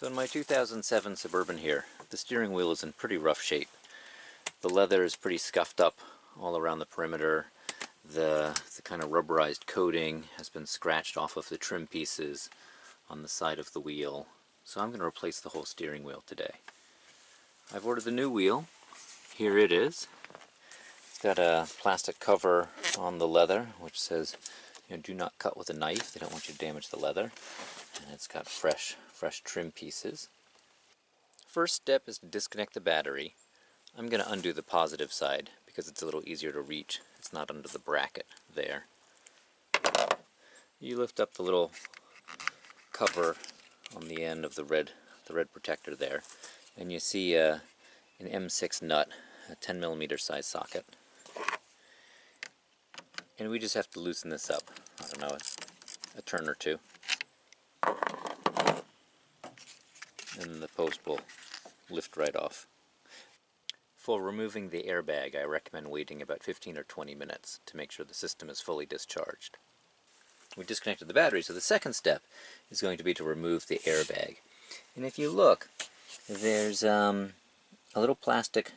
So in my 2007 Suburban here, the steering wheel is in pretty rough shape. The leather is pretty scuffed up all around the perimeter. The kind of rubberized coating has been scratched off of the trim pieces on the side of the wheel. So I'm going to replace the whole steering wheel today. I've ordered the new wheel. Here it is. It's got a plastic cover on the leather which says, do not cut with a knife. They don't want you to damage the leather. And it's got fresh trim pieces. First step is to disconnect the battery. I'm going to undo the positive side because it's a little easier to reach. It's not under the bracket there. You lift up the little cover on the end of the red protector there, and you see an M6 nut, a 10mm size socket. And we just have to loosen this up, I don't know, a turn or two. And the post will lift right off. For removing the airbag, I recommend waiting about 15 or 20 minutes to make sure the system is fully discharged. We disconnected the battery, so the second step is going to be to remove the airbag. And if you look, there's a little plastic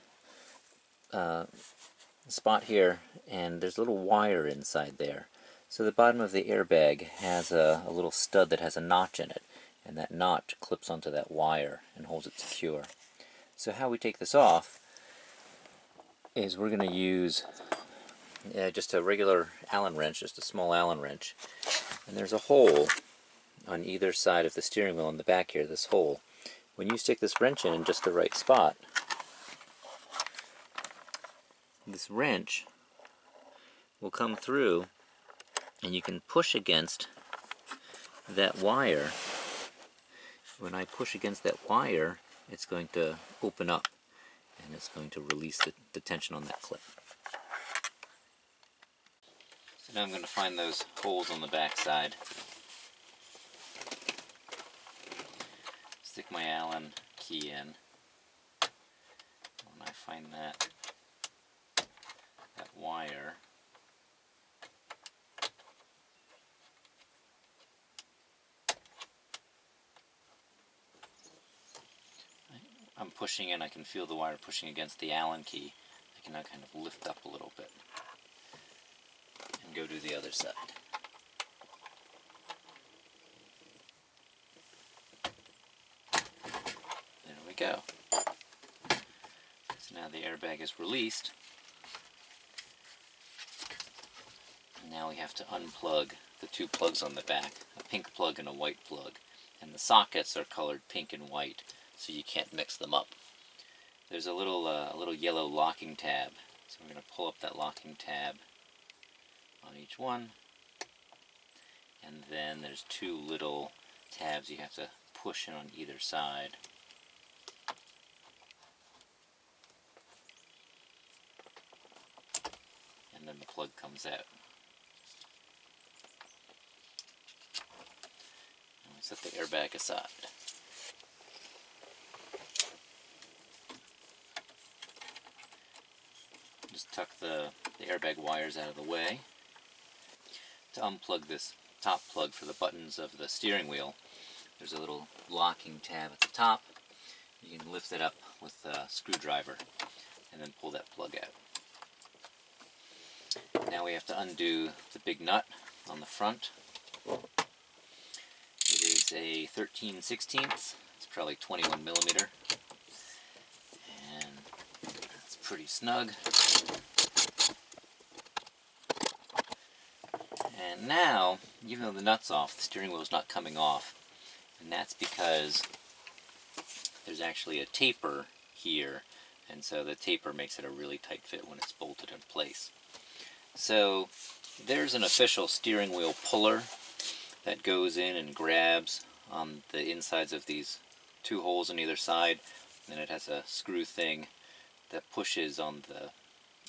spot here, and there's a little wire inside there. So the bottom of the airbag has a little stud that has a notch in it, and that notch clips onto that wire and holds it secure. So how we take this off is we're going to use just a regular Allen wrench, just a small Allen wrench, and there's a hole on either side of the steering wheel in the back here, this hole. When you stick this wrench in just the right spot, this wrench will come through and you can push against that wire. When I push against that wire, it's going to open up and it's going to release the tension on that clip. So now I'm going to find those holes on the back side. Stick my Allen key in. When I find that wire, I'm pushing in, I can feel the wire pushing against the Allen key. I can now kind of lift up a little bit and go to the other side. There we go. So now the airbag is released. And now we have to unplug the two plugs on the back, a pink plug and a white plug. And the sockets are colored pink and white, so you can't mix them up. There's a little yellow locking tab, so we're going to pull up that locking tab on each one, and then there's two little tabs you have to push in on either side. And then the plug comes out. And we set the airbag aside. Just tuck the airbag wires out of the way. To unplug this top plug for the buttons of the steering wheel, there's a little locking tab at the top. You can lift it up with a screwdriver and then pull that plug out. Now we have to undo the big nut on the front. It is a 13/16. It's probably 21mm. And it's pretty snug. And now, even though the nut's off, the steering wheel is not coming off. And that's because there's actually a taper here, and so the taper makes it a really tight fit when it's bolted in place. So there's an official steering wheel puller that goes in and grabs on the insides of these two holes on either side, and it has a screw thing that pushes on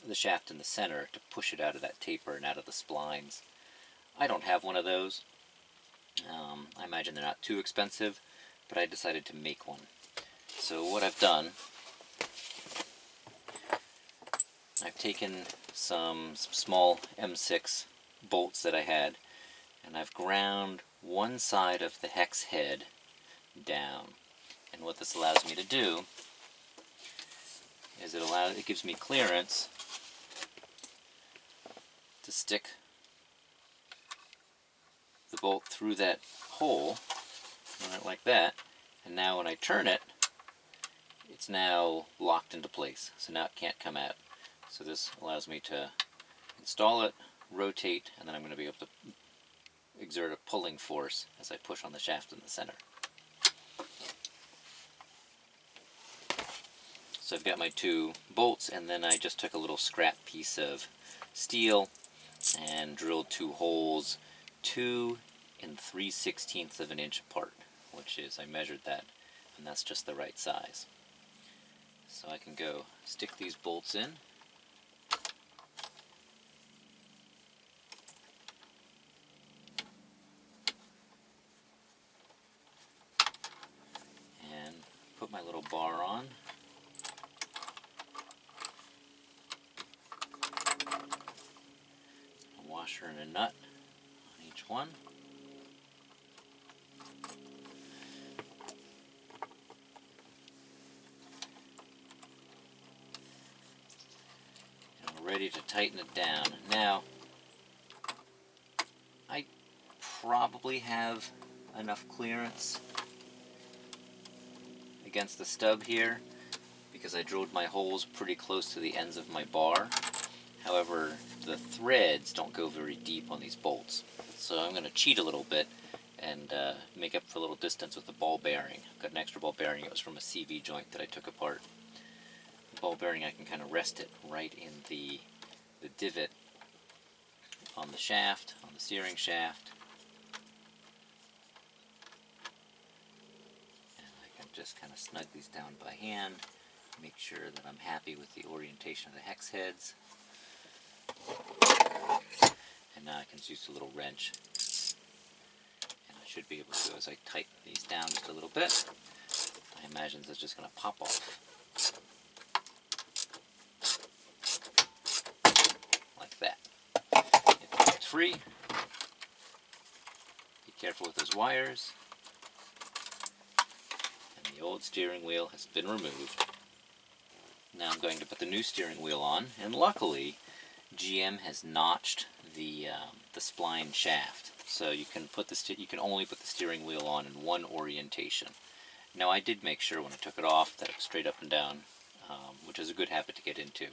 the shaft in the center to push it out of that taper and out of the splines. I don't have one of those. I imagine they're not too expensive, but I decided to make one. So what I've done, I've taken some small M6 bolts that I had, and I've ground one side of the hex head down. And what this allows me to do is it gives me clearance to stick the bolt through that hole, like that, and now when I turn it, it's now locked into place, so now it can't come out. So this allows me to install it, rotate, and then I'm going to be able to exert a pulling force as I push on the shaft in the center. So I've got my two bolts, and then I just took a little scrap piece of steel and drilled two holes 2 3/16 of an inch apart, which is, I measured that, and that's just the right size. So I can go stick these bolts in. And put my little bar on. A washer and a nut on each one. Ready to tighten it down. Now, I probably have enough clearance against the stub here because I drilled my holes pretty close to the ends of my bar. However, the threads don't go very deep on these bolts. So I'm going to cheat a little bit and make up for a little distance with the ball bearing. I've got an extra ball bearing. It was from a CV joint that I took apart. Ball bearing, I can kind of rest it right in the divot on the shaft, on the steering shaft. And I can just kind of snug these down by hand, make sure that I'm happy with the orientation of the hex heads. And now I can use a little wrench. And I should be able to, as I tighten these down just a little bit, I imagine this is just going to pop off. Free. Be careful with those wires. And the old steering wheel has been removed. Now I'm going to put the new steering wheel on, and luckily GM has notched the spline shaft, so you can only put the steering wheel on in one orientation. Now I did make sure when I took it off that it was straight up and down, which is a good habit to get into,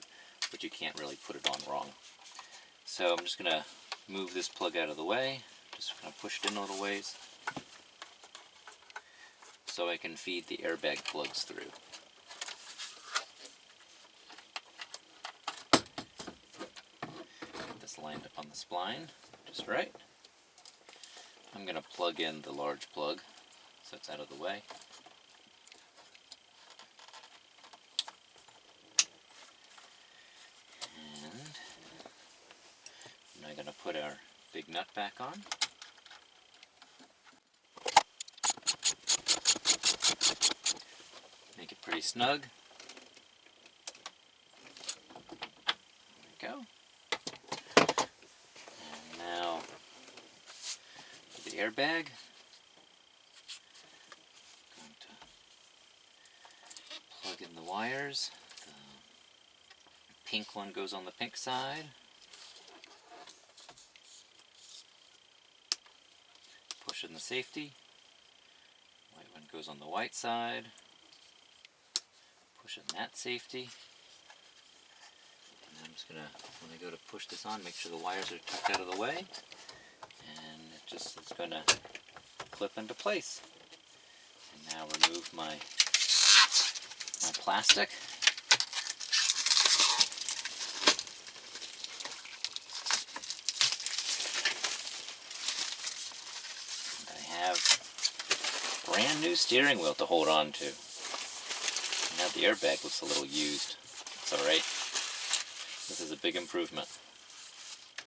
but you can't really put it on wrong. So I'm just going to move this plug out of the way, just kind of push it in a little ways, so I can feed the airbag plugs through. Get this lined up on the spline, just right. I'm going to plug in the large plug, so it's out of the way. I'm going to put our big nut back on. Make it pretty snug. There we go. And now for the airbag. Going to plug in the wires. The pink one goes on the pink side. Push in the safety. White one goes on the white side. Push in that safety. And I'm just going to, when I go to push this on, make sure the wires are tucked out of the way. And it's going to clip into place. And now remove my plastic. Brand new steering wheel to hold on to. Now the airbag looks a little used. It's alright. This is a big improvement.